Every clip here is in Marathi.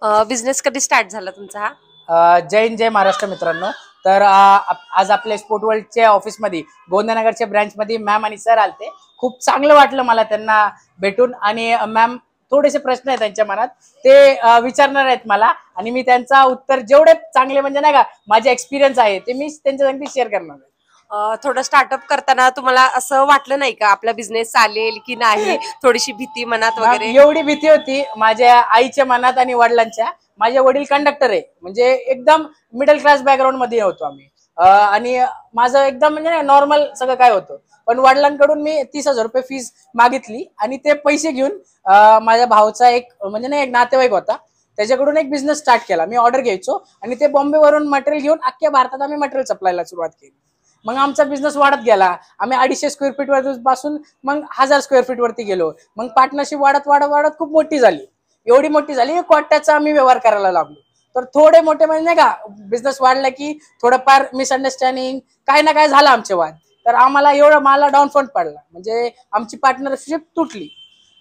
बिझनेस कधी स्टार्ट झाला तुमचा हा? जय हिंद जय महाराष्ट्र मित्रांनो. तर आज आपल्या स्पोर्ट वर्ल्डच्या ऑफिसमध्ये गोंदानगरच्या ब्रँचमध्ये मॅम आणि सर आलते. खूप चांगलं वाटलं मला त्यांना भेटून. आणि मॅम थोडेसे प्रश्न आहेत त्यांच्या मनात, ते विचारणार आहेत मला, आणि मी त्यांचा उत्तर जेवढे चांगले म्हणजे नाही का माझे एक्सपिरियन्स आहे ते मी त्यांच्या संगती शेअर करणार आहे. थोडं स्टार्टअप करताना तुम्हाला असं वाटलं नाही का आपला बिझनेस चालेल की नाही? थोडीशी भीती मनात वगैरे? एवढी भीती होती माझ्या आईच्या मनात आणि वडिलांच्या. माझे वडील कंडक्टर आहे, म्हणजे एकदम मिडल क्लास बॅकग्राऊंड मध्ये होतो आम्ही. आणि माझं एकदम म्हणजे नॉर्मल सगळं काय होतं. पण वडिलांकडून मी 30,000 रुपये फीस मागितली, आणि ते पैसे घेऊन माझ्या भाऊचा एक म्हणजे ना एक नातेवाईक होता, त्याच्याकडून एक बिझनेस स्टार्ट केला. मी ऑर्डर घ्यायचो आणि ते बॉम्बेवरून मटेरियल घेऊन अख्ख्या भारतात आम्ही मटेरियल सप्लायला सुरुवात केली. मग आमचा बिझनेस वाढत गेला. आम्ही 250 स्क्वेअर फीट वर पासून मग 1000 स्क्वेअर फीट वरती गेलो. मग पार्टनरशिप वाढत वाढत वाढत खूप मोठी झाली. एवढी मोठी झाली कोट्याचा आम्ही व्यवहार करायला लागलो. तर थोडे मोठे म्हणजे नाही का बिझनेस वाढला की थोडंफार मिसअंडरस्टँडिंग काय ना काय झालं आमचे वाद. तर आम्हाला एवढं मला डाऊनफॉल पडला, म्हणजे आमची पार्टनरशिप तुटली.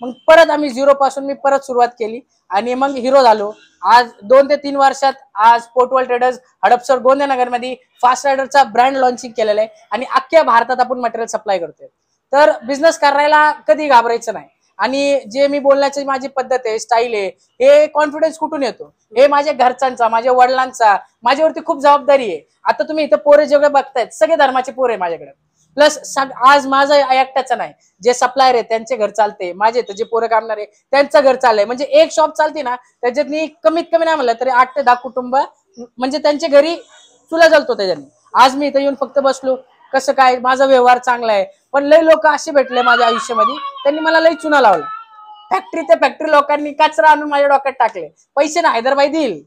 मग परत आम्ही झिरो पासून मी परत सुरुवात केली आणि मग हिरो झालो. आज 2 ते 3 वर्षात आज स्पोर्ट वर्ल्ड ट्रेडर्स हडपसर गोंदियानगर मध्ये फास्ट रायडरचा ब्रँड लॉन्चिंग केलेला आहे, आणि अख्ख्या भारतात आपण मटेरियल सप्लाय करतोय. तर बिझनेस करायला कधी घाबरायचं नाही. आणि जे मी बोलण्याची माझी पद्धत आहे, स्टाईल आहे, हे कॉन्फिडन्स कुठून येतो? हे माझ्या घरच्यांचा, माझ्या वडिलांचा, माझ्यावरती खूप जबाबदारी आहे. आता तुम्ही इथं पोरे जेवढे बघतायत सगळे धर्माचे पोरे आहे माझ्याकडे. प्लस आज माझं एकट्याचं नाही, जे सप्लायर आहे त्यांचे घर चालते, माझे जे पोरं कामणार आहे त्यांचं घर चाललंय. म्हणजे एक शॉप चालते ना त्याच्यातनी कमीत कमी नाही म्हणलं तरी 8 ते 10 कुटुंब म्हणजे त्यांच्या घरी चुला जळतो त्याच्याने. आज मी इथं येऊन फक्त बसलो, कसं काय माझा व्यवहार चांगला आहे. पण लय लोक असे भेटले माझ्या आयुष्यामध्ये, त्यांनी मला लय चुना लावला. फॅक्टरी ते फॅक्टरी लोकांनी कचरा आणून माझ्या डोक्यात टाकले. पैसे ना हैदराबाद देईल,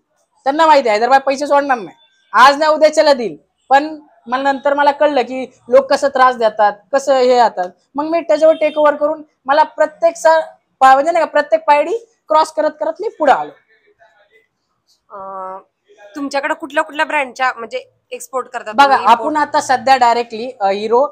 त्यांना माहिती आहे हैदराबाद पैसे सोडणार नाही, आज नाही उद्याच्याला देईल. पण मला नंतर मला कळलं की लोक कसं त्रास देतात, कसं हे येतात. मग मी त्याच्यावर टेक ओव्हर करून मला प्रत्येक म्हणजे नाही का प्रत्येक पायरी क्रॉस करत करत मी पुढे आलो. तुमच्याकडे कुठल्या कुठल्या ब्रँडच्या म्हणजे एक्सपोर्ट करतात बघा, आपण आता सध्या डायरेक्टली हिरो,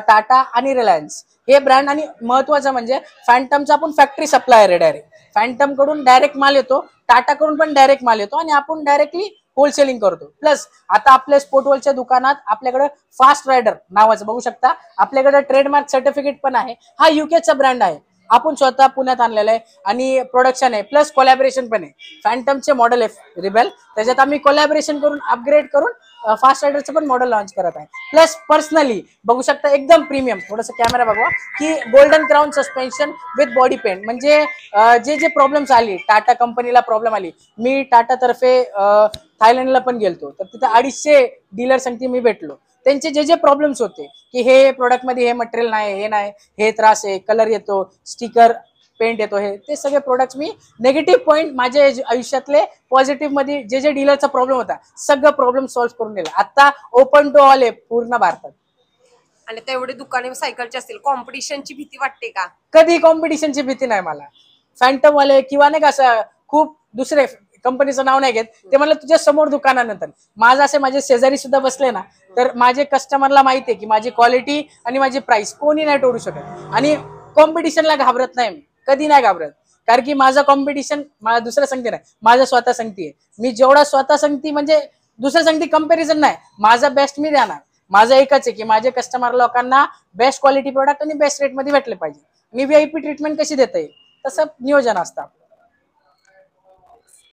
टाटा आणि रिलायन्स हे ब्रँड, आणि महत्वाचं म्हणजे फॅन्टमचा आपण फॅक्टरी सप्लायर आहे. डायरेक्ट फॅन्टम कडून डायरेक्ट माल येतो, टाटा कडून पण डायरेक्ट माल येतो, आणि आपण डायरेक्टली होलसेलिंग करतो. प्लस आता आपल्या स्पोर्ट वर्ल्डच्या दुकानात आपल्याकडे फास्ट रायडर नावाचं बघू शकता. आपल्याकडे ट्रेडमार्क सर्टिफिकेट पण आहे. हा युकेचा ब्रँड आहे, आपण स्वतः पुण्यात आणलेला आहे, आणि प्रोडक्शन आहे प्लस कोलॅबोरेशन पण आहे. फॅन्टमचे मॉडेल आहे रिबेल, त्याच्यात आम्ही कोलॅबोरेशन करून अपग्रेड करून फास्ट रायडरचं पण मॉडेल लॉन्च करत आहे. प्लस पर्सनली बघू शकता एकदम प्रीमियम, थोडंसं कॅमेरा बघवा की golden crown suspension with body paint. म्हणजे जे जे प्रॉब्लेम्स आली, टाटा कंपनीला प्रॉब्लेम आली, मी टाटा तर्फे थायलंडला पण गेलतो, तर तिथे 250 डीलर संगती मी भेटलो. त्यांचे जे जे प्रॉब्लेम्स होते की हे प्रोडक्ट मध्ये हे मटेरियल नाही, हे नाही, हे त्रास आहे, कलर येतो, स्टिकर पेंट येतो, हे ते सगळे प्रोडक्ट्स मी नेगेटिव्ह पॉईंट माझ्या आयुष्यातले पॉझिटिव्ह मध्ये जे जे डीलरचा प्रॉब्लेम होता सगळं प्रॉब्लेम सॉल्व्ह करून दिला. आता ओपन टू ऑल आहे पूर्ण भारतात. आणि आता एवढे दुकाने सायकलचे असतील, कॉम्पिटिशनची भीती वाटते का? कधी कॉम्पिटिशनची भीती नाही मला. फॅन्टम वाले किंवा नाही का असं खूप दुसरे कंपनीचं नाव नाही घेत, ते म्हणलं तुझ्या समोर दुकानानंतर माझं असे माझे शेजारी सुद्धा बसले ना, तर माझे कस्टमरला माहिती आहे की माझी क्वालिटी आणि माझी प्राइस कोणी नाही तोडू शकत. आणि कॉम्पिटिशनला घाबरत नाही मी, कधी नाही घाबरत. कारण की माझं कॉम्पिटिशन माझ्या दुसऱ्या संगती नाही, माझं स्वतः संगती आहे. मी जेवढा स्वतः संगती म्हणजे दुसऱ्या संगती कंपॅरिझन नाही, माझा बेस्ट मी देणार. माझं एकच आहे की माझे कस्टमर लोकांना बेस्ट क्वालिटी प्रोडक्ट आणि बेस्ट रेट मध्ये भेटले पाहिजे. मी व्हीआयपी ट्रीटमेंट कशी देता येईल तसं नियोजन असतं.